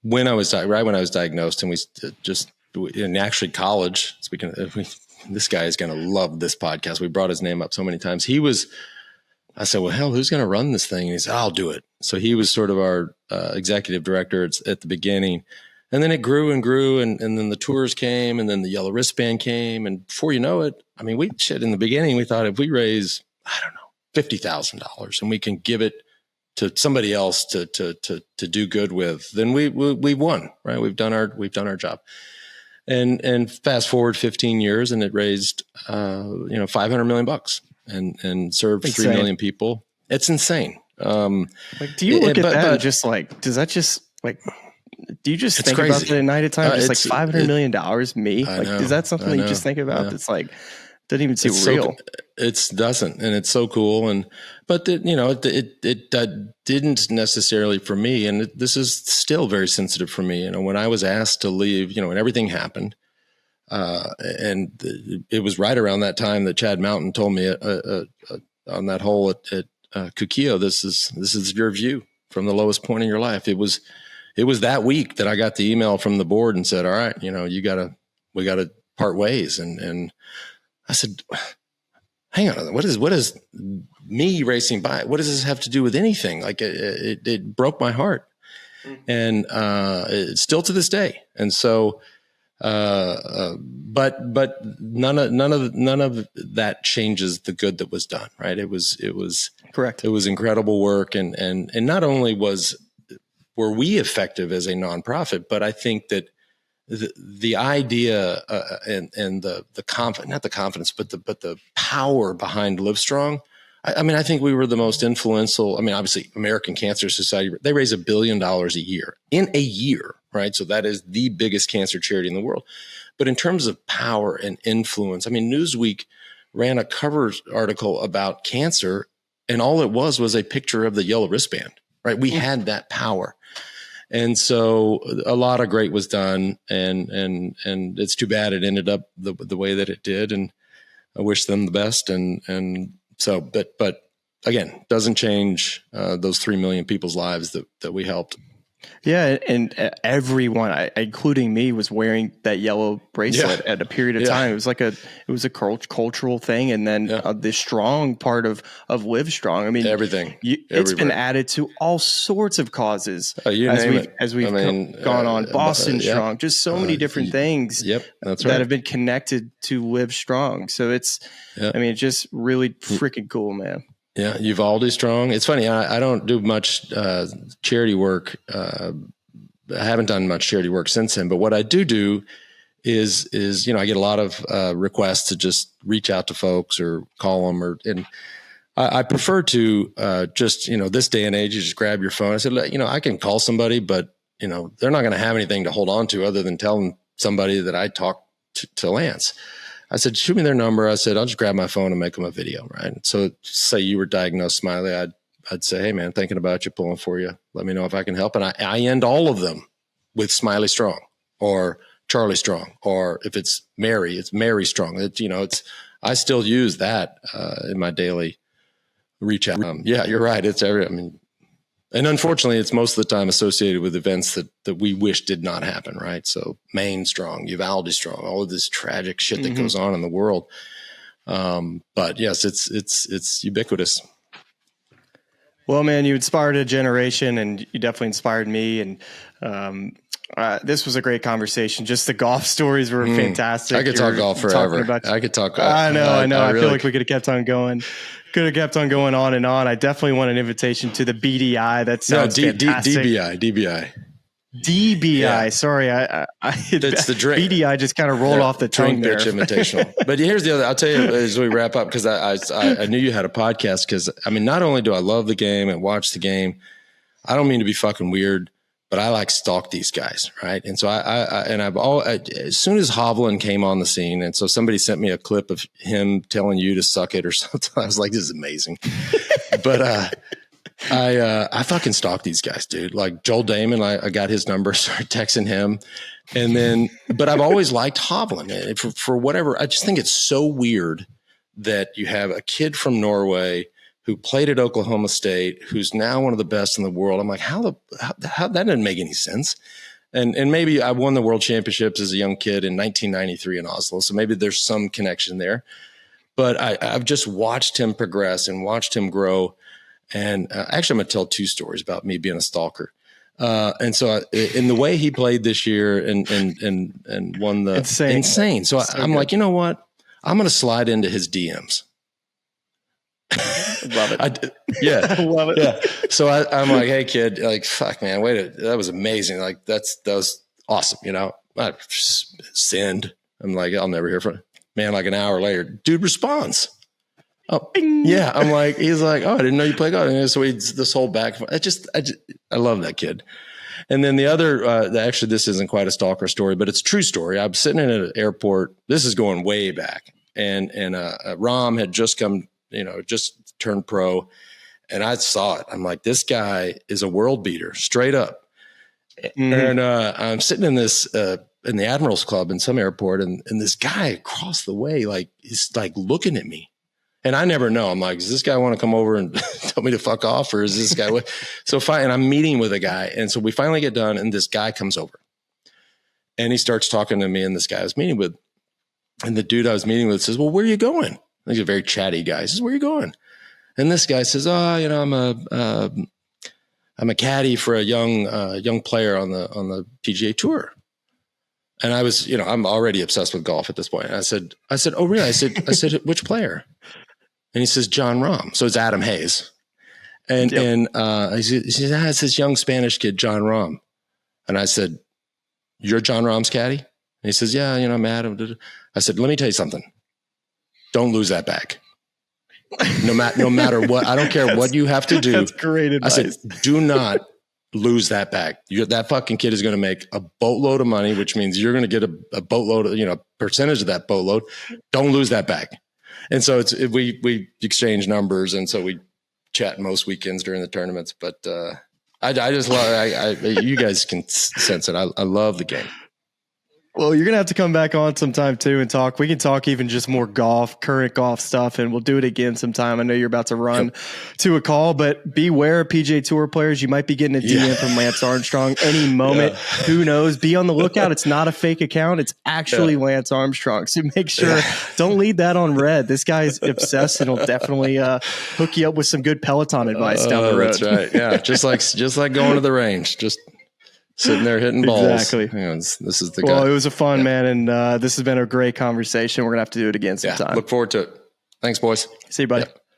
when I was diagnosed, and we just actually college. Speaking of, this guy is going to love this podcast. We brought his name up so many times. I said, well, hell, who's going to run this thing? And he said, I'll do it. So he was sort of our executive director at the beginning. And then it grew and grew. And then the tours came, and then the yellow wristband came. And before you know it, I mean, in the beginning, we thought if we raise, I don't know, $50,000 and we can give it to somebody else to do good with, then we won, right? We've done our job. And fast forward 15 years, and it raised, $500 million and served 3 million people. It's insane. Do you look at that and just like, does that just like, do you just think crazy. about that at night at time? Just like $500 million, me? I like, know, is that something that you just think about? It's like, doesn't even seem real. It doesn't. And it's so cool. But it didn't necessarily for me. And this is still very sensitive for me. When I was asked to leave, when everything happened, and it was right around that time that Chad Mountain told me on that hole at Kukio, this is your view from the lowest point in your life. It was that week that I got the email from the board and said, all right, we gotta part ways. And I said, hang on, what is me racing by? What does this have to do with anything? Like it broke my heart. And it's still to this day. And so, but none of that changes the good that was done. Right? It was correct. It was incredible work, and not only were we effective as a nonprofit, but I think that the idea and the confidence, not the confidence, but the power behind Livestrong. I mean, I think we were the most influential. I mean, obviously, American Cancer Society, they raise $1 billion a year in a year, right? So that is the biggest cancer charity in the world. But in terms of power and influence, I mean, Newsweek ran a cover article about cancer, and all it was a picture of the yellow wristband, right? We had that power. And so a lot of great was done, and it's too bad it ended up the way that it did. And I wish them the best. And so, but again, doesn't change those 3 million people's lives that we helped. Yeah, and everyone, including me, was wearing that yellow bracelet at a period of time. It was like it was a cultural thing, and then the strong part of Livestrong. I mean, everything. It's been added to all sorts of causes as we've gone on. Boston Strong, just so many different things. Yep, that's right. That have been connected to Livestrong. So it's, I mean, it's just really freaking cool, man. Yeah, Uvalde Strong. It's funny. I don't do much charity work. I haven't done much charity work since then. But what I do is I get a lot of requests to just reach out to folks or call them, and I prefer to just this day and age, you just grab your phone. I said, I can call somebody, but they're not going to have anything to hold on to other than telling somebody that I talked to Lance. I said, shoot me their number. I said, I'll just grab my phone and make them a video. Right. So say you were diagnosed, Smylie, I'd say, hey man, thinking about you, pulling for you. Let me know if I can help. And I end all of them with Smylie Strong or Charlie Strong, or if it's Mary, it's Mary Strong. I still use that in my daily reach out. Yeah, you're right. And unfortunately, it's most of the time associated with events that we wish did not happen, right? So Maine Strong, Uvalde Strong, all of this tragic shit that goes on in the world. But yes, it's ubiquitous. Well, man, you inspired a generation, and you definitely inspired me. And this was a great conversation. Just the golf stories were fantastic. I could talk golf forever. I could talk. I know. I feel like we could have kept on going. Could have kept on going on and on. I definitely want an invitation to the BDI. That sounds fantastic. DBI. Sorry, it's the drink. BDI just kind of rolled off the tongue there. Drink bitch invitational. But here's the other. I'll tell you as we wrap up, because I knew you had a podcast. Because not only do I love the game and watch the game, I don't mean to be fucking weird, but I like stalk these guys, right? And so as soon as Hovland came on the scene, and so somebody sent me a clip of him telling you to suck it or something. I was like, this is amazing. But I fucking stalk these guys, dude. Like Joel Damon, I got his number, started texting him, and then. But I've always liked Hovland for whatever. I just think it's so weird that you have a kid from Norway who played at Oklahoma State, who's now one of the best in the world. I'm like, how that didn't make any sense. And maybe I won the world championships as a young kid in 1993 in Oslo. So maybe there's some connection there, but I've just watched him progress and watched him grow. And actually I'm going to tell 2 stories about me being a stalker. And so in the way he played this year and won the insane. So I'm like, you know what? I'm going to slide into his DMs. Love it. I love it. Yeah. So I'm like, hey kid, like, fuck man, that was amazing. Like that was awesome. I send. I'm like, I'll never hear from him. Man, like an hour later, dude responds. Oh yeah. I'm like, he's like, oh, I didn't know you played golf. And so this whole back. I love that kid. And then the other, actually, this isn't quite a stalker story, but it's a true story. I'm sitting in an airport. This is going way back, and Rom had just come. Just turned pro, and I saw it. I'm like, this guy is a world beater, straight up. And I'm sitting in this in the Admirals Club in some airport, and this guy across the way, like, he's like looking at me, and I never know. I'm like, does this guy want to come over and tell me to fuck off, or is this guy? So fine, and I'm meeting with a guy, and so we finally get done, and this guy comes over, and he starts talking to me, and this guy I was meeting with, and the dude I was meeting with says, well, where are you going? He's a very chatty guy. He says, "Where are you going?" And this guy says, "Oh, you know, I'm a caddy for a young player on the PGA Tour." And I was, you know, I'm already obsessed with golf at this point. And I said, "Oh, really?" I said, "Which player?" And he says, "John Rahm." So it's Adam Hayes. And he says, "It's this young Spanish kid, John Rahm." And I said, "You're John Rahm's caddy?" And he says, "Yeah, you know, I'm Adam." I said, "Let me tell you something. Don't lose that bag. No matter what. I don't care what you have to do." That's great advice. I said, "Do not lose that bag. That fucking kid is going to make a boatload of money, which means you're going to get a boatload of, you know, percentage of that boatload. Don't lose that bag." And so we exchange numbers. And so we chat most weekends during the tournaments, but, I just love, you guys can sense it. I love the game. Well, you're going to have to come back on sometime too and talk. We can talk even just more golf, current golf stuff, and we'll do it again sometime. I know you're about to run to a call, but beware, PGA Tour players. You might be getting a DM from Lance Armstrong any moment. Who knows? Be on the lookout. It's not a fake account. It's actually Lance Armstrong. So make sure, don't leave that on red. This guy's obsessed and he'll definitely hook you up with some good Peloton advice down the road. That's right. Yeah. just like going to the range. Just sitting there hitting balls. Exactly. You know, this is the guy. guy. It was a fun, man. And this has been a great conversation. We're going to have to do it again sometime. Look forward to it. Thanks, boys. See you, buddy.